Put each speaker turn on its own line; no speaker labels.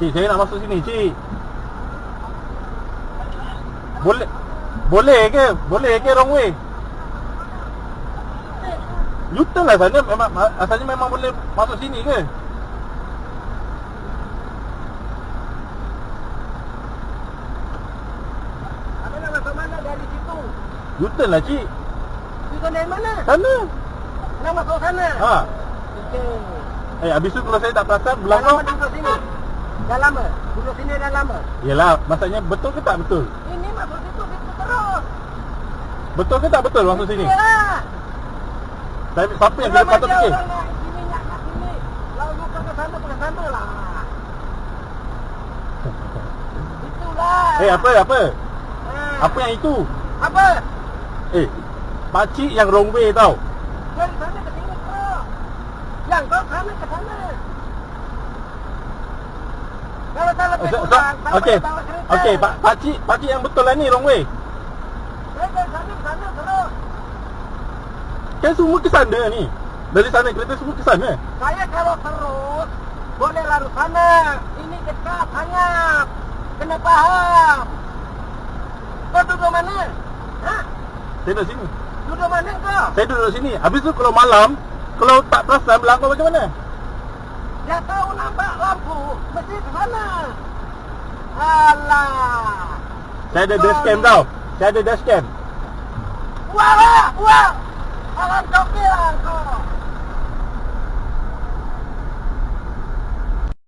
Cik, saya nak masuk sini, cik. Boleh ke wrong way? U-turn lah sana. Memang asalnya memang boleh masuk sini ke?
Abang nak masuk mana dari situ?
U-turn lah, cik.
U-turn dari mana?
Sana.
Nak masuk sana?
Ha.
Okey.
Habis tu kalau saya tak perasan,
Dah
belakang.
lama duduk sini? Dah lama? Duduk sini dah lama?
Yelah, maksudnya betul ke tak betul?
Ini masuk situ terus.
Betul ke tak betul masuk sini?
Yalah.
Tapi siapa yang kita patut fikir?
Orang nak sini, nak sini. Kalau bukan ke sana lah. Itulah.
Apa? Apa yang itu?
Apa?
Pakcik yang wrong way tau.
Dari sana ke sini terus. Yang kau sana ke sana. Kalau tak lebih kurang, tak
Okey.
boleh bawa kereta.
Okey, pakcik yang betul lah ni wrong way.
Saya dari sana ke sana terus.
Kan semua ke sana ni. Dari sana kereta semua ke sana.
Saya kalau terus, boleh lalu sana. Ini dekat, hangat. Kena faham. Kau duduk mana? Ha?
Saya duduk sini.
Duduk mana kau?
Saya duduk sini. Habis tu kalau malam, kalau tak perasan belakang macam mana?
Dah tahu nampak lampu, mesti ke sana. Alah.
Saya ada dashcam tau. Saya ada dashcam.
Buang lah, buang. Alam topi lah kau.